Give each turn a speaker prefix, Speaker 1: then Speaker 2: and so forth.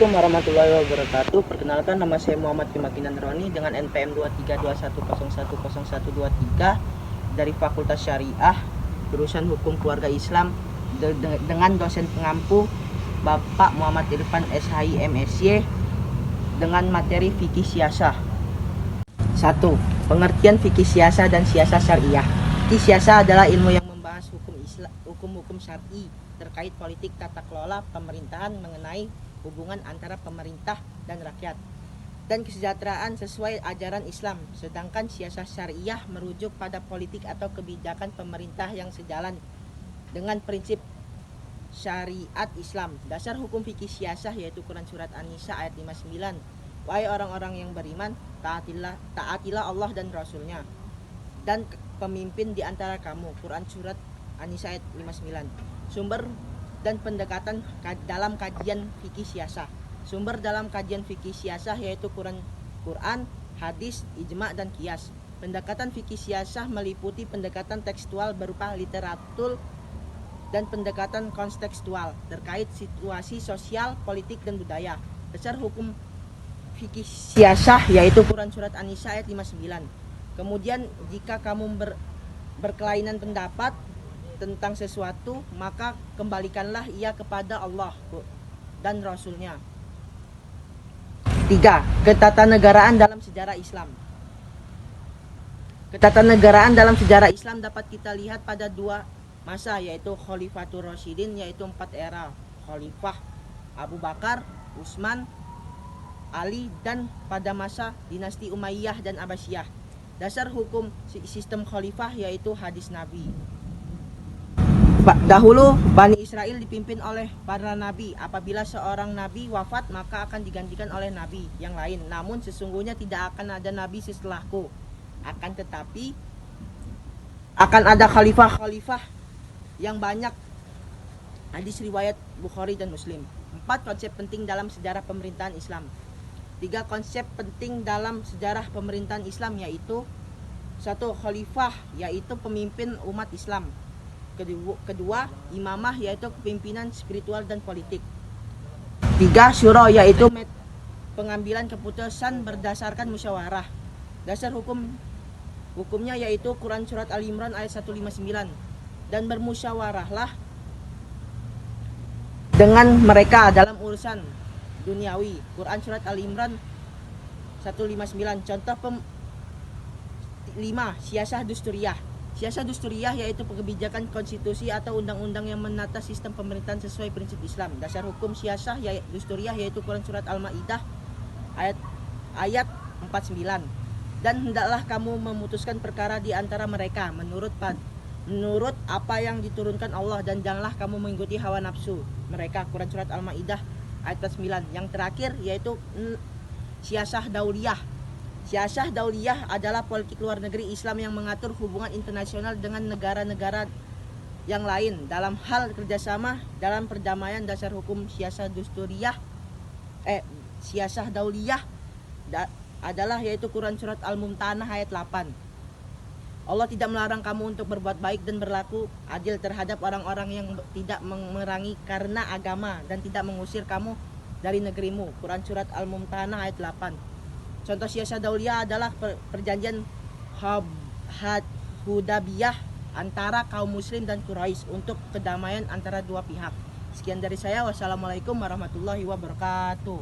Speaker 1: Assalamualaikum warahmatullahi wabarakatuh. Perkenalkan, nama saya Muhammad Kimakinan Roni dengan NPM 2321010123 dari Fakultas Syariah jurusan Hukum Keluarga Islam dengan dosen pengampu Bapak Muhammad Irfan SHI MSy dengan materi fikih siasah. 1. Pengertian fikih siasah dan siasah syariah. Fikih siasah adalah ilmu yang membahas hukum-hukum syar'i terkait politik tata kelola pemerintahan mengenai hubungan antara pemerintah dan rakyat dan kesejahteraan sesuai ajaran Islam, sedangkan siasah syariah merujuk pada politik atau kebijakan pemerintah yang sejalan dengan prinsip syariat Islam. Dasar hukum fikih siasah yaitu Quran surat An-Nisa ayat 59. Wahai orang-orang yang beriman, taatilah Allah dan Rasulnya dan pemimpin di antara kamu. Quran surat An-Nisa ayat 59. Sumber dan pendekatan dalam kajian fikih siasah. Sumber dalam kajian fikih siasah yaitu Quran, hadis, ijma, dan qiyas. Pendekatan fikih siasah meliputi pendekatan tekstual berupa literatur dan pendekatan kontekstual terkait situasi sosial, politik, dan budaya. Dasar hukum fikih siasah yaitu Quran surat An-Nisa ayat 59. Kemudian jika kamu berkelainan pendapat tentang sesuatu, maka kembalikanlah ia kepada Allah dan Rasulnya. 3. Ketatanegaraan dalam sejarah Islam. Ketatanegaraan dalam sejarah Islam dapat kita lihat pada dua masa, yaitu Khalifatur Rasyidin, yaitu 4 era Khalifah Abu Bakar, Utsman, Ali, dan pada masa dinasti Umayyah dan Abbasiyah. Dasar hukum sistem khalifah yaitu hadis Nabi. Dahulu Bani Israel dipimpin oleh para nabi. Apabila seorang nabi wafat, maka akan digantikan oleh nabi yang lain. Namun sesungguhnya tidak akan ada nabi setelahku. Akan tetapi akan ada khalifah-khalifah yang banyak. Hadis riwayat Bukhari dan Muslim. 4. Konsep penting dalam sejarah pemerintahan Islam. 3 konsep penting dalam sejarah pemerintahan Islam yaitu 1. Khalifah yaitu pemimpin umat Islam. Kedua, imamah yaitu kepemimpinan spiritual dan politik. 3. Syura yaitu pengambilan keputusan berdasarkan musyawarah. Dasar hukumnya yaitu Quran surat Al-Imran ayat 159. Dan bermusyawarahlah dengan mereka dalam urusan duniawi. Quran surat Al-Imran 159. Contoh 5. Siasah dusturiyah. Siasah dusturiyah yaitu kebijakan konstitusi atau undang-undang yang menata sistem pemerintahan sesuai prinsip Islam. Dasar hukum siasah dusturiyah yaitu Quran surat Al-Maidah ayat 49. Dan hendaklah kamu memutuskan perkara di antara mereka menurut apa yang diturunkan Allah, dan janganlah kamu mengikuti hawa nafsu mereka. Quran surat Al-Maidah ayat 9. Yang terakhir yaitu siasah dauliyah. Siasah dauliyah adalah politik luar negeri Islam yang mengatur hubungan internasional dengan negara-negara yang lain dalam hal kerjasama dalam perdamaian. Dasar hukum siasah dauliyah adalah yaitu Quran surat Al-Mumtahanah ayat 8. Allah tidak melarang kamu untuk berbuat baik dan berlaku adil terhadap orang-orang yang tidak memerangi karena agama dan tidak mengusir kamu dari negerimu. Quran surat Al-Mumtahanah ayat 8. Contoh siasah dauliyah adalah perjanjian Hudaybiyah antara kaum muslim dan Quraisy untuk kedamaian antara dua pihak. Sekian dari saya. Wassalamualaikum warahmatullahi wabarakatuh.